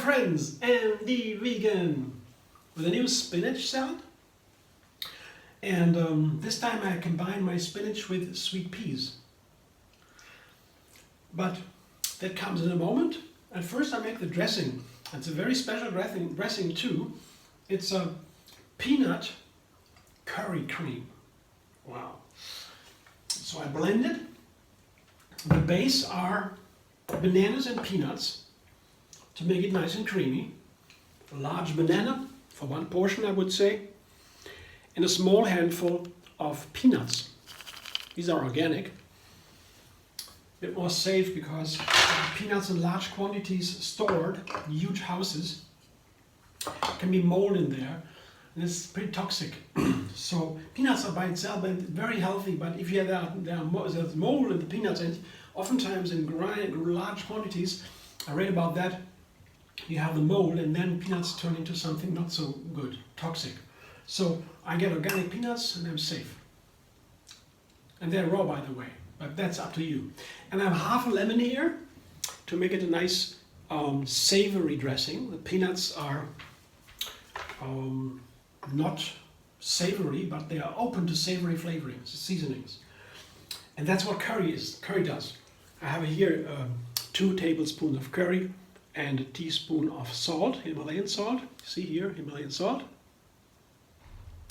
friends, Andy Vegan with a new spinach salad. And this time I combine my spinach with sweet peas. But that comes in a moment. At first I make the dressing. It's a very special dressing too. It's a peanut curry cream. Wow. So I blend it. The base are bananas and peanuts to make it nice and creamy. A large banana for one portion, I would say, and a small handful of peanuts. These are organic. A bit more safe because peanuts in large quantities stored in huge houses can be mold in there, and it's pretty toxic. So peanuts are by itself very healthy, but if you have there's mold in the peanuts, and oftentimes in large quantities, I read about that, you have the mold and then peanuts turn into something not so good, toxic. So I get organic peanuts and I'm safe. And they're raw, by the way, but that's up to you. And I have half a lemon here to make it a nice savory dressing. The peanuts are not savory, but they are open to savory flavorings, seasonings. And that's what curry is. Curry does. I have here 2 tablespoons of curry and a teaspoon of salt, Himalayan salt. See here, Himalayan salt.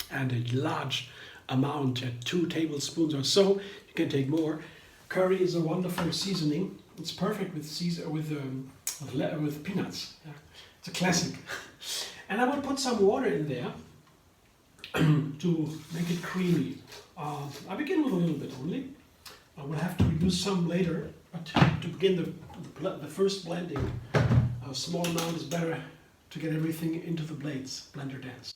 And a large amount, 2 tablespoons or so. You can take more. Curry is a wonderful seasoning. It's perfect with peanuts. Yeah. It's a classic. And I will put some water in there to make it creamy. I begin with a little bit only. I will have to use some later, but to begin the first blending, a small amount is better to get everything into the blender dance.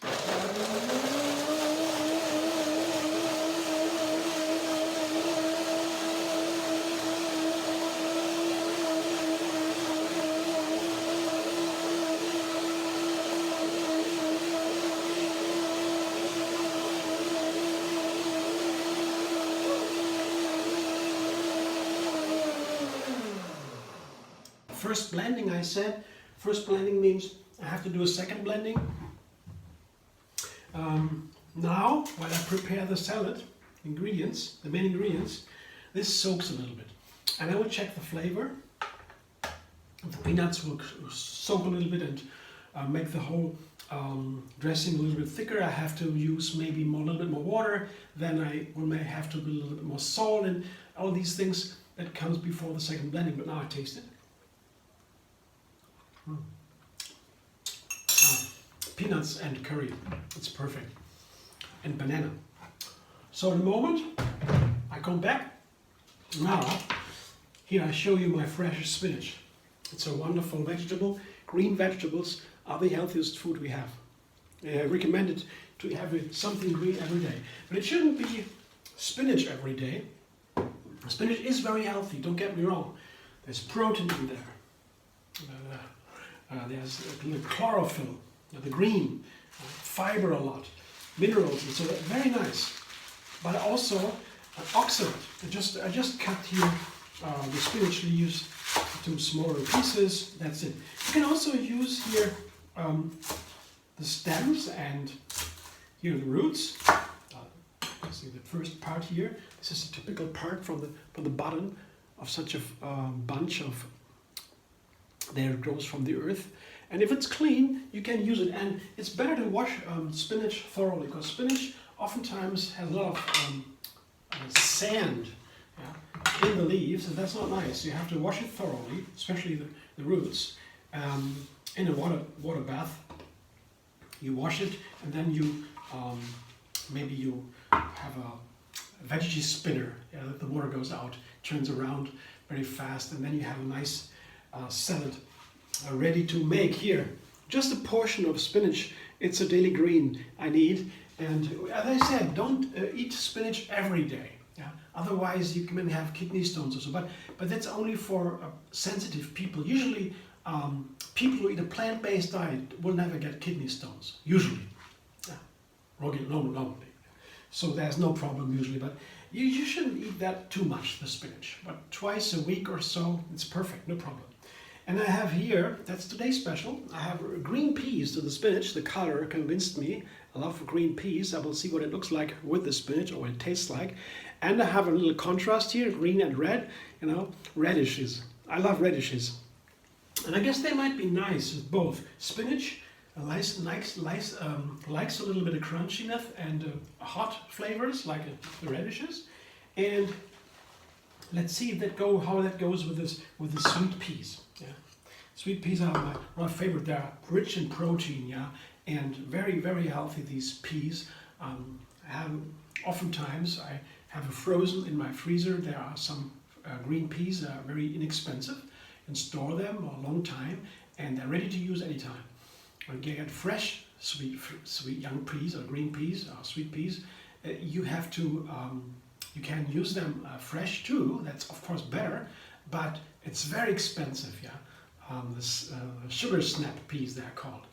First blending, I said. First blending means I have to do a second blending. Now, while I prepare the salad, ingredients, the main ingredients, this soaks a little bit. And I will check the flavor. The peanuts will soak a little bit and make the whole dressing a little bit thicker. I have to use maybe a little bit more water. Then I may have to put a little bit more salt and all these things that comes before the second blending. But now I taste it. Peanuts and curry, it's perfect, and banana. So in a moment I come back. Now here I show you my fresh spinach. It's a wonderful vegetable. Green vegetables are the healthiest food we have. I recommend it to have something green every day, but it shouldn't be spinach every day. Spinach is very healthy, don't get me wrong. There's protein in there. There's chlorophyll, the green, fiber a lot, minerals, and so very nice. But also oxalate. I just cut here the spinach leaves into smaller pieces. That's it. You can also use here the stems and here the roots. See the first part here. This is a typical part from the bottom of such a bunch of. There it grows from the earth, and if it's clean, you can use it. And it's better to wash spinach thoroughly, because spinach oftentimes has a lot of sand in the leaves, and that's not nice. You have to wash it thoroughly, especially the roots. In a water bath, you wash it, and then you maybe you have a veggie spinner. The water goes out, turns around very fast, and then you have a nice salad ready to make. Here, just a portion of spinach. It's a daily green I need, and as I said, don't eat spinach every day. Yeah? Otherwise you can have kidney stones or so. But that's only for sensitive people. Usually people who eat a plant-based diet will never get kidney stones. Usually, normally. So there's no problem usually. But you shouldn't eat that too much, the spinach. But twice a week or so, it's perfect, no problem. And I have here, that's today's special, I have green peas to the spinach. The color convinced me. I love green peas. I will see what it looks like with the spinach or what it tastes like. And I have a little contrast here, green and red, you know, radishes. I love radishes. And I guess they might be nice with both. Spinach likes a little bit of crunchiness and hot flavors like the radishes. And let's see if how that goes with the sweet peas. Yeah, sweet peas are my favorite. They're rich in protein, yeah, and very, very healthy. These peas. Oftentimes I have a frozen in my freezer. There are some green peas that are very inexpensive, and store them a long time, and they're ready to use anytime. When you get fresh sweet young peas or green peas or sweet peas, you have to. You can use them fresh too. That's of course better, but it's very expensive. Yeah, this sugar snap peas they're called.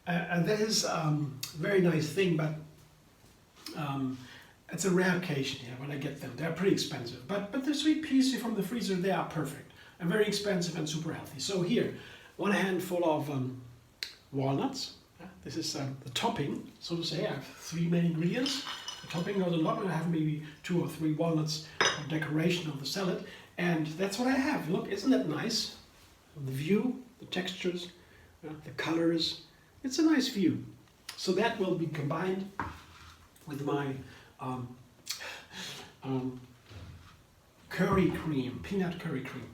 And that is a very nice thing, but it's a rare occasion here when I get them. They're pretty expensive, but the sweet peas from the freezer, they are perfect and very expensive and super healthy. So here, one handful of walnuts. This is the topping, so to say. I have 3 main ingredients. The topping goes a lot. I have maybe 2 or 3 walnuts for decoration of the salad, and that's what I have. Look, isn't that nice? The view, the textures, the colors. It's a nice view. So that will be combined with my curry cream, peanut curry cream.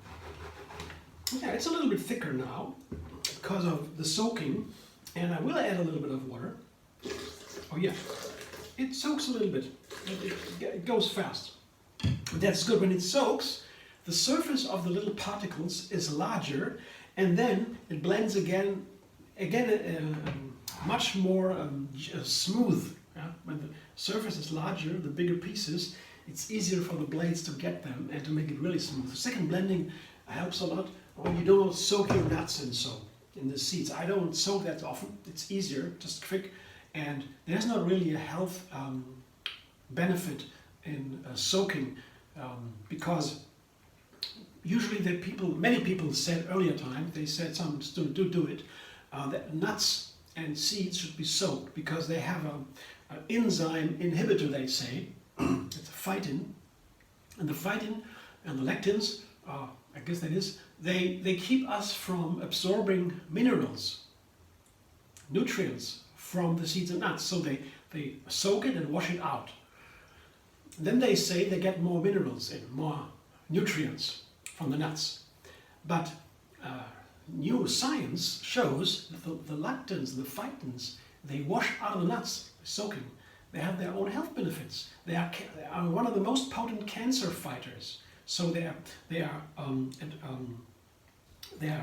Yeah, it's a little bit thicker now because of the soaking, and I will add a little bit of water. Oh yeah, it soaks a little bit. It goes fast. But that's good. When it soaks, the surface of the little particles is larger, and then it blends again much more smooth. Yeah? When the surface is larger, the bigger pieces, it's easier for the blades to get them and to make it really smooth. The second blending helps a lot when you don't soak your nuts and so in the seeds. I don't soak that often. It's easier, just quick, and there's not really a health benefit in soaking because usually many people said earlier time, they said some students do it, that nuts and seeds should be soaked because they have an enzyme inhibitor, they say. It's a phytin, and the phytin and the lectins, I guess that is, they keep us from absorbing minerals, nutrients from the seeds and nuts. So they soak it and wash it out. Then they say they get more minerals in, more nutrients from the nuts. But new science shows that the lectins, the phytins, they wash out of the nuts, soaking. They have their own health benefits. They are one of the most potent cancer fighters. So they are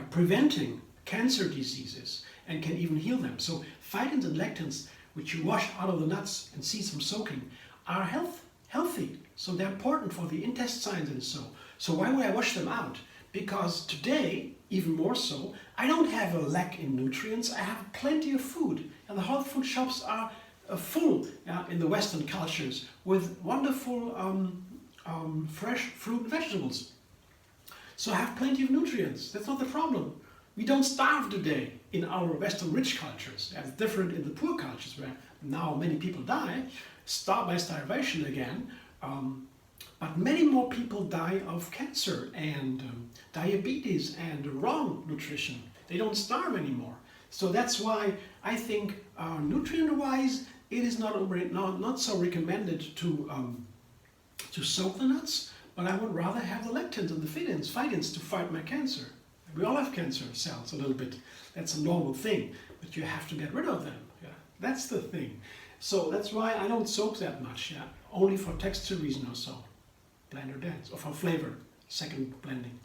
preventing cancer diseases and can even heal them. So phytins and lectins, which you wash out of the nuts and seeds from soaking, are healthy. So they're important for the intestines and so. So why would I wash them out? Because today, even more so, I don't have a lack in nutrients. I have plenty of food, and the health food shops are full in the Western cultures with wonderful fresh fruit and vegetables. So I have plenty of nutrients. That's not the problem. We don't starve today in our Western rich cultures. It's different in the poor cultures where now many people die, by starvation again. But many more people die of cancer and diabetes and wrong nutrition. They don't starve anymore. So that's why I think nutrient-wise, it is not so recommended to soak the nuts, but I would rather have the lectins and the phytins to fight my cancer. We all have cancer cells a little bit. That's a normal thing, but you have to get rid of them. Yeah, that's the thing. So that's why I don't soak that much. Yeah, only for texture reason or so. Blend or dance, or for flavor, second blending.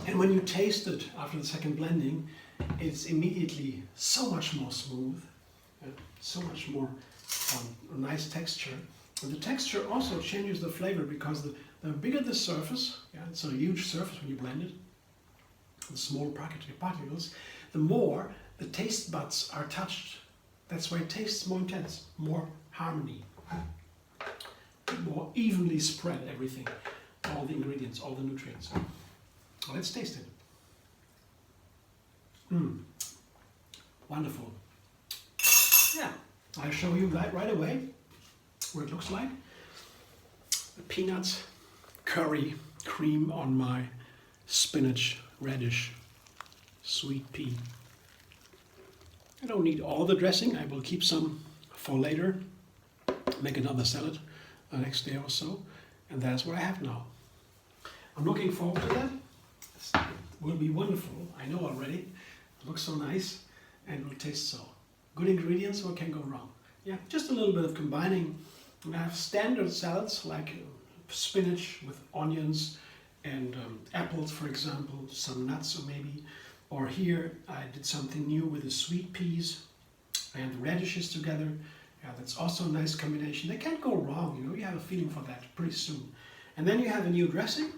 And when you taste it after the second blending, it's immediately so much more smooth. So much more nice texture, And the texture also changes the flavor because the bigger the surface, yeah, it's a huge surface when you blend it, the small particles, the more the taste buds are touched. That's why it tastes more intense, more harmony, more evenly spread everything, all the ingredients, all the nutrients. Let's taste it. Wonderful. Yeah, I'll show you that right away, what it looks like. The peanuts, curry, cream on my spinach, radish, sweet pea. I don't need all the dressing. I will keep some for later, make another salad the next day or so, and that's what I have now. I'm looking forward to that. It will be wonderful, I know already. It looks so nice and will taste so. Good ingredients, what can go wrong? Yeah, just a little bit of combining. I have standard salads like spinach with onions and apples, for example, some nuts or maybe. Or here I did something new with the sweet peas and the radishes together. Yeah, that's also a nice combination. They can't go wrong, you know, you have a feeling for that pretty soon. And then you have a new dressing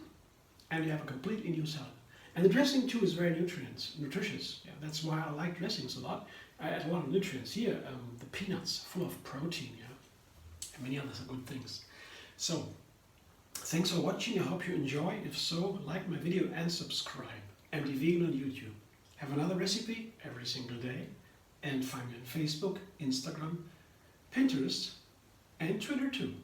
and you have a completely new salad. And the dressing too is very nutritious. Yeah, that's why I like dressings a lot. I add a lot of nutrients. Here, the peanuts, full of protein, yeah, and many others are good things. So, thanks for watching. I hope you enjoy. If so, like my video and subscribe. MD Vegan on YouTube. Have another recipe every single day. And find me on Facebook, Instagram, Pinterest, and Twitter too.